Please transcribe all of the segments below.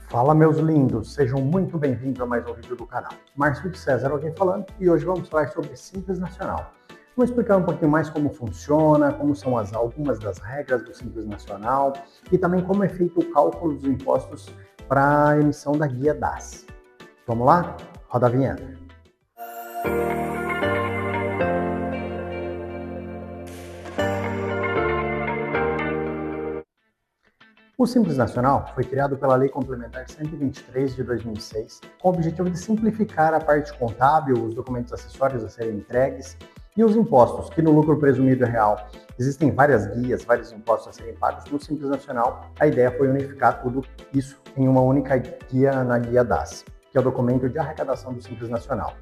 Fala, meus lindos, sejam muito bem-vindos a mais um vídeo do canal. Márcio de César alguém falando, e hoje vamos falar sobre Simples Nacional. Vamos explicar um pouquinho mais como funciona, como são algumas das regras do Simples Nacional e também como é feito o cálculo dos impostos para a emissão da guia DAS. Vamos lá? Roda a vinheta. O Simples Nacional foi criado pela Lei Complementar 123 de 2006, com o objetivo de simplificar a parte contábil, os documentos acessórios a serem entregues e os impostos, que no lucro presumido é real. Existem várias guias, vários impostos a serem pagos. No Simples Nacional, a ideia foi unificar tudo isso em uma única guia, na Guia DAS, que é o documento de arrecadação do Simples Nacional.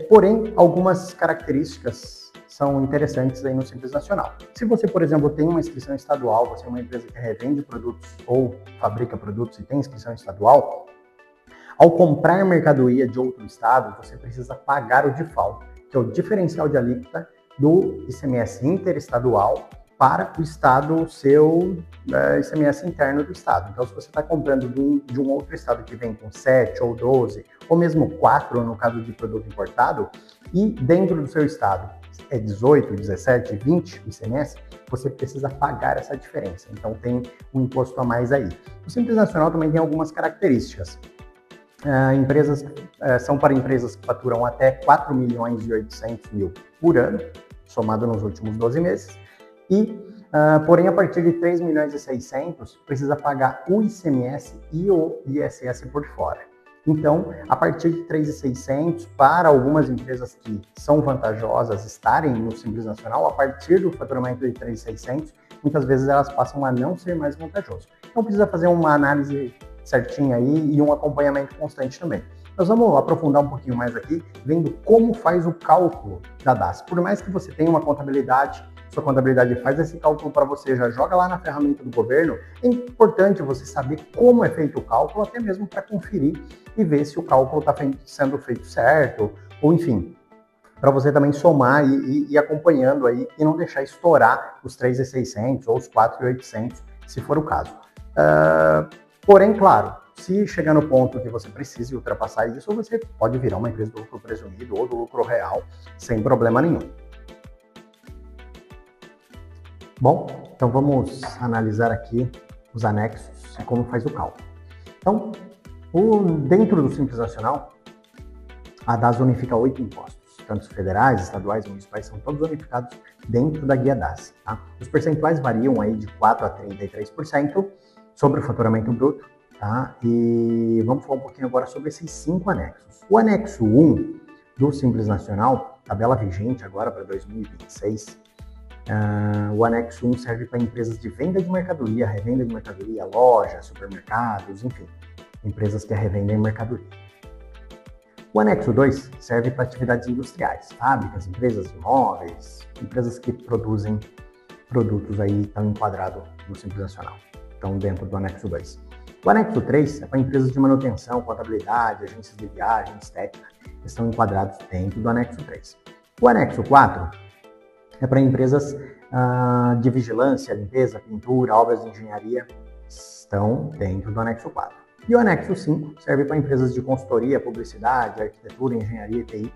Porém, algumas características são interessantes aí no Simples Nacional. Se você, por exemplo, tem uma inscrição estadual, você é uma empresa que revende produtos ou fabrica produtos e tem inscrição estadual, ao comprar mercadoria de outro estado, você precisa pagar o DIFAL, que é o diferencial de alíquota do ICMS interestadual para o estado, seu ICMS interno do estado. Então, se você está comprando de um outro estado que vem com 7 ou 12, ou mesmo 4 no caso de produto importado, e dentro do seu estado é 18, 17, 20 o ICMS, você precisa pagar essa diferença. Então, tem um imposto a mais aí. O Simples Nacional também tem algumas características. São para empresas que faturam até 4 milhões e 800 mil por ano, somado nos últimos 12 meses, porém, a partir de 3 milhões e 600, precisa pagar o ICMS e o ISS por fora. Então, a partir de 3.600, para algumas empresas que são vantajosas estarem no Simples Nacional, a partir do faturamento de 3.600, muitas vezes elas passam a não ser mais vantajosas. Então, precisa fazer uma análise certinha aí e um acompanhamento constante também. Nós vamos aprofundar um pouquinho mais aqui, vendo como faz o cálculo da DAS. Por mais que você tenha uma contabilidade, sua contabilidade faz esse cálculo para você, já joga lá na ferramenta do governo, é importante você saber como é feito o cálculo, até mesmo para conferir e ver se o cálculo está sendo feito certo, ou enfim, para você também somar e ir acompanhando aí e não deixar estourar os 3.600 ou os 4.800, se for o caso. Porém, claro, se chegar no ponto que você precise ultrapassar isso, você pode virar uma empresa do lucro presumido ou do lucro real, sem problema nenhum. Bom, então vamos analisar aqui os anexos e como faz o cálculo. Então, dentro do Simples Nacional, a DAS unifica 8 impostos, tanto federais, estaduais, municipais, são todos unificados dentro da guia DAS. Tá? Os percentuais variam aí de 4% a 33% sobre o faturamento bruto. Tá? E vamos falar um pouquinho agora sobre esses 5 anexos. O anexo 1 do Simples Nacional, tabela vigente agora para 2026, o anexo 1 serve para empresas de venda de mercadoria, revenda de mercadoria, lojas, supermercados, enfim, empresas que revendem mercadoria. O anexo 2 serve para atividades industriais, fábricas, empresas de imóveis, empresas que produzem produtos aí estão enquadrados no Simples Nacional, estão dentro do anexo 2. O anexo 3 é para empresas de manutenção, contabilidade, agências de viagem, estética, que estão enquadrados dentro do anexo 3. O anexo 4 é para empresas de vigilância, limpeza, pintura, obras de engenharia, estão dentro do anexo 4. E o anexo 5 serve para empresas de consultoria, publicidade, arquitetura, engenharia e TI.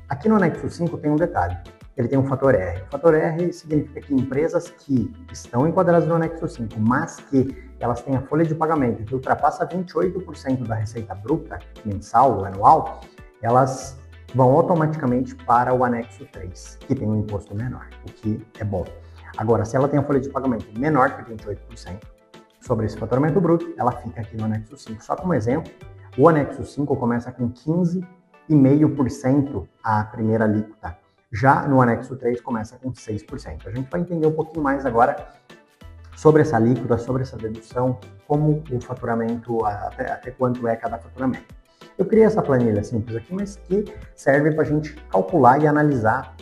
Aqui no anexo 5 tem um detalhe, ele tem um fator R. O fator R significa que empresas que estão enquadradas no anexo 5, mas que elas têm a folha de pagamento que ultrapassa 28% da receita bruta mensal ou anual, elas vão automaticamente para o anexo 3, que tem um imposto menor, o que é bom. Agora, se ela tem a folha de pagamento menor que 28% sobre esse faturamento bruto, ela fica aqui no anexo 5. Só como exemplo, o anexo 5 começa com 15,5% a primeira alíquota. Já no anexo 3 começa com 6%. A gente vai entender um pouquinho mais agora sobre essa alíquota, sobre essa dedução, como o faturamento, até quanto é cada faturamento. Eu criei essa planilha simples aqui, mas que serve para a gente calcular e analisar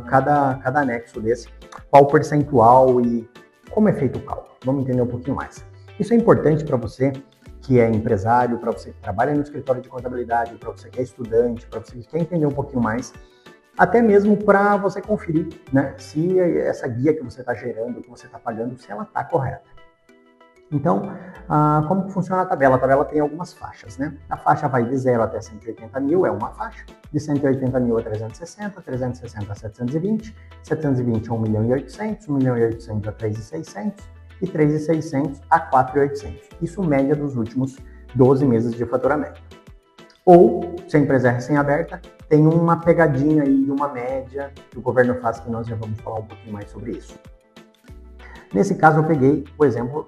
cada anexo desse, qual o percentual e como é feito o cálculo. Vamos entender um pouquinho mais. Isso é importante para você que é empresário, para você que trabalha no escritório de contabilidade, para você que é estudante, para você que quer entender um pouquinho mais, até mesmo para você conferir, né, se essa guia que você está gerando, que você está pagando, se ela está correta. Então, como que funciona a tabela? A tabela tem algumas faixas, né? A faixa vai de 0 até 180 mil, é uma faixa. De 180 mil a 360, 360 a 720, 720 a 1.800.000, 1.800.000 a 3.600 e 3.600 a 4.800. Isso média dos últimos 12 meses de faturamento. Ou, se a empresa é recém-aberta, tem uma pegadinha aí de uma média que o governo faz, que nós já vamos falar um pouquinho mais sobre isso. Nesse caso, eu peguei o exemplo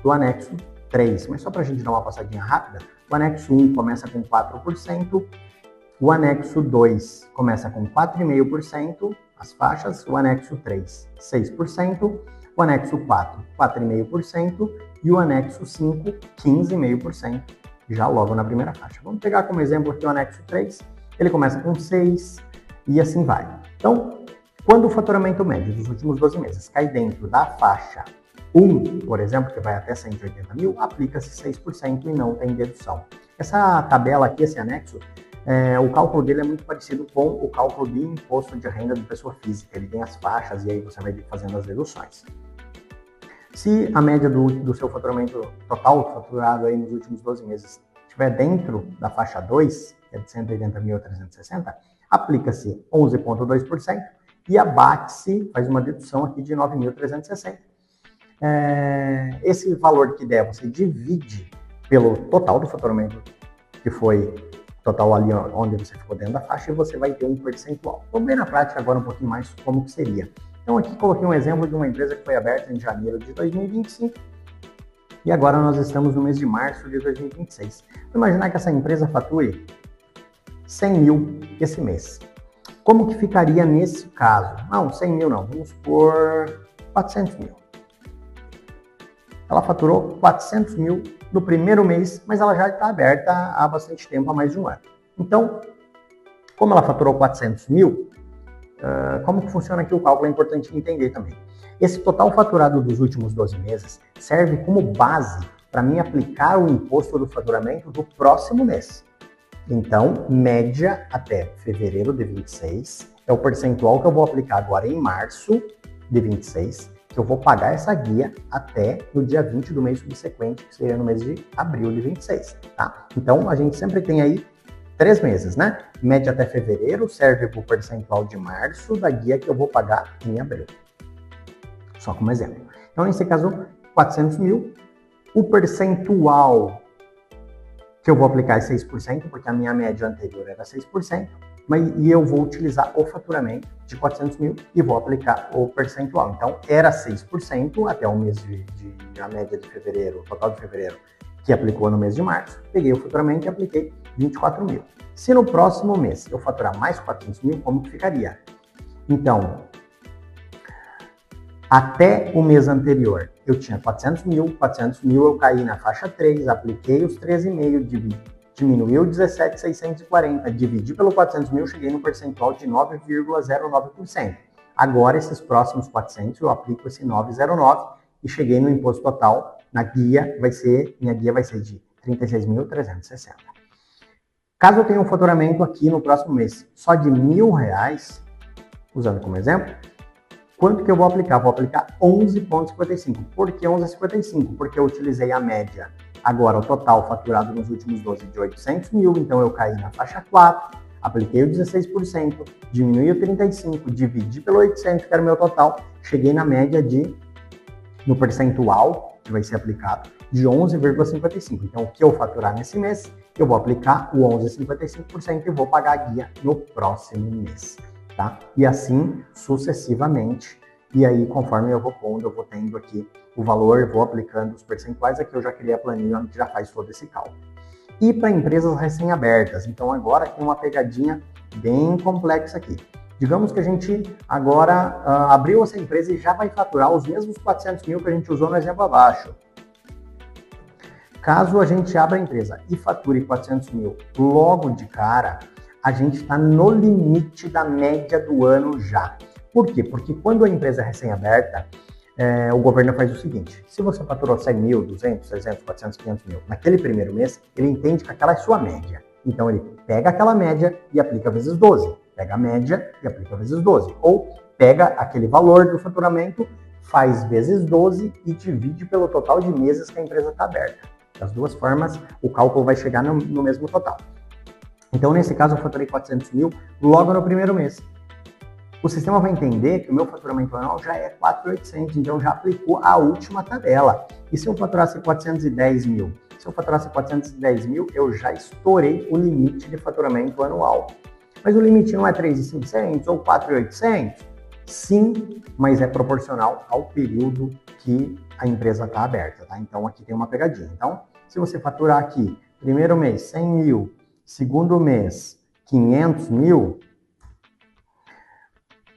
do anexo 3, mas só para a gente dar uma passadinha rápida, o anexo 1 começa com 4%, o anexo 2 começa com 4,5%, as faixas, o anexo 3, 6%, o anexo 4, 4,5% e o anexo 5, 15,5%, já logo na primeira faixa. Vamos pegar como exemplo aqui o anexo 3, ele começa com 6 e assim vai. Então, quando o faturamento médio dos últimos 12 meses cai dentro da faixa 1, por exemplo, que vai até 180 mil, aplica-se 6% e não tem dedução. Essa tabela aqui, esse anexo, o cálculo dele é muito parecido com o cálculo de imposto de renda de pessoa física. Ele tem as faixas e aí você vai fazendo as deduções. Se a média do seu faturamento total, faturado aí nos últimos 12 meses, estiver dentro da faixa 2, que é de 180 mil a 360, aplica-se 11,2%, e abate-se, faz uma dedução aqui de 9.360. Esse valor que der, você divide pelo total do faturamento, que foi total ali onde você ficou dentro da faixa, e você vai ter um percentual. Vamos ver na prática agora um pouquinho mais como que seria. Então aqui coloquei um exemplo de uma empresa que foi aberta em janeiro de 2025, e agora nós estamos no mês de março de 2026. Vamos imaginar que essa empresa fature 100 mil esse mês. Como que ficaria nesse caso? Não, 100 mil não, vamos por 400 mil. Ela faturou 400 mil no primeiro mês, mas ela já está aberta há bastante tempo, há mais de um ano. Então, como ela faturou 400 mil, como que funciona aqui o cálculo? É importante entender também. Esse total faturado dos últimos 12 meses serve como base para mim aplicar o imposto do faturamento do próximo mês. Então, média até fevereiro de 26 é o percentual que eu vou aplicar agora em março de 26, que eu vou pagar essa guia até no dia 20 do mês subsequente, que seria no mês de abril de 26, tá? Então, a gente sempre tem aí 3 meses, né? Média até fevereiro serve para o percentual de março da guia que eu vou pagar em abril. Só como exemplo. Então, nesse caso, 400 mil, o percentual que eu vou aplicar é 6%, porque a minha média anterior era 6%, e eu vou utilizar o faturamento de 400 mil e vou aplicar o percentual. Então, era 6% até o mês a média de fevereiro, o total de fevereiro, que aplicou no mês de março. Peguei o faturamento e apliquei 24 mil. Se no próximo mês eu faturar mais 400 mil, como que ficaria? Então, até o mês anterior, eu tinha 400 mil eu caí na faixa 3, apliquei os 13,5, diminuiu 17.640, dividi pelo 400 mil, cheguei no percentual de 9,09%. Agora, esses próximos 400, eu aplico esse 9,09 e cheguei no imposto total, minha guia vai ser de 36.360. Caso eu tenha um faturamento aqui no próximo mês só de R$1.000, usando como exemplo, quanto que eu vou aplicar? Vou aplicar 11,55. Por que 11,55? Porque eu utilizei a média. Agora, o total faturado nos últimos 12 de 800 mil, então eu caí na faixa 4, apliquei o 16%, diminui o 35%, dividi pelo 800, que era o meu total, cheguei na média no percentual que vai ser aplicado, de 11,55. Então, o que eu faturar nesse mês, eu vou aplicar o 11,55% e vou pagar a guia no próximo mês. Tá? E assim sucessivamente, e aí conforme eu vou pondo, eu vou tendo aqui o valor, vou aplicando os percentuais, aqui eu já criei a planilha que já faz todo esse cálculo. E para empresas recém-abertas, então agora tem uma pegadinha bem complexa aqui. Digamos que a gente agora abriu essa empresa e já vai faturar os mesmos 400 mil que a gente usou no exemplo abaixo. Caso a gente abra a empresa e fature 400 mil logo de cara, a gente está no limite da média do ano já. Por quê? Porque quando a empresa é recém-aberta, o governo faz o seguinte: se você faturou 100 mil, 200, 300, 400, 500 mil naquele primeiro mês, ele entende que aquela é sua média. Então ele pega aquela média e aplica vezes 12. Pega a média e aplica vezes 12. Ou pega aquele valor do faturamento, faz vezes 12 e divide pelo total de meses que a empresa está aberta. Das duas formas, o cálculo vai chegar no mesmo total. Então, nesse caso, eu faturei 400 mil logo no primeiro mês. O sistema vai entender que o meu faturamento anual já é 4.800, então já aplicou a última tabela. E se eu faturasse 410 mil? Se eu faturasse 410 mil, eu já estourei o limite de faturamento anual. Mas o limite não é 3.500 ou 4.800? Sim, mas é proporcional ao período que a empresa está aberta, tá? Então, aqui tem uma pegadinha. Então, se você faturar aqui, primeiro mês, 100 mil, segundo mês, 500 mil,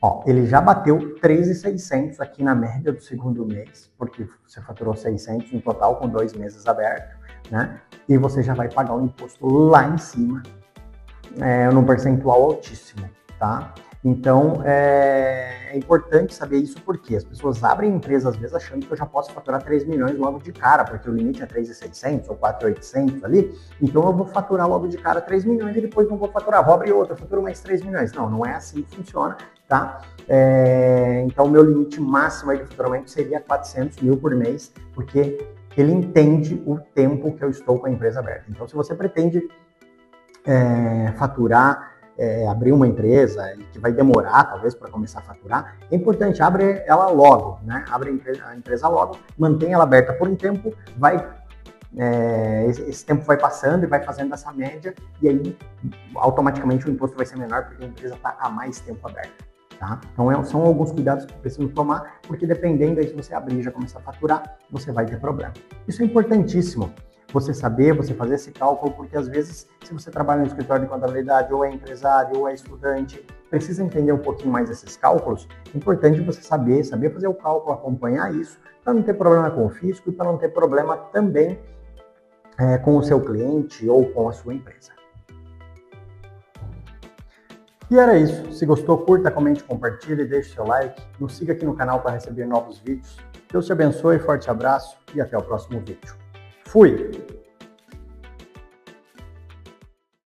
ó, ele já bateu 3.600 aqui na média do segundo mês, porque você faturou 600 no total com 2 meses abertos, né? E você já vai pagar o imposto lá em cima, num percentual altíssimo, tá? Então, é importante saber isso porque as pessoas abrem empresas, às vezes, achando que eu já posso faturar 3 milhões logo de cara, porque o limite é 3.600 ou 4.800 ali, então eu vou faturar logo de cara 3 milhões e depois não vou faturar, vou abrir outra, faturo mais 3 milhões. Não é assim que funciona, tá? Então, o meu limite máximo aí de faturamento seria 400 mil por mês, porque ele entende o tempo que eu estou com a empresa aberta. Então, se você pretende faturar, abrir uma empresa que vai demorar, talvez, para começar a faturar, é importante, abre ela logo, né? Abre a empresa logo, mantém ela aberta por um tempo, esse tempo vai passando e vai fazendo essa média, e aí, automaticamente, o imposto vai ser menor, porque a empresa está há mais tempo aberta, tá? Então, são alguns cuidados que precisamos tomar, porque dependendo aí, se você abrir e já começar a faturar, você vai ter problema. Isso é importantíssimo. Você saber, você fazer esse cálculo, porque às vezes, se você trabalha no escritório de contabilidade, ou é empresário, ou é estudante, precisa entender um pouquinho mais esses cálculos, é importante você saber fazer o cálculo, acompanhar isso, para não ter problema com o fisco e para não ter problema também com o seu cliente ou com a sua empresa. E era isso. Se gostou, curta, comente, compartilhe, deixe seu like, nos siga aqui no canal para receber novos vídeos. Deus te abençoe, forte abraço e até o próximo vídeo. Fui!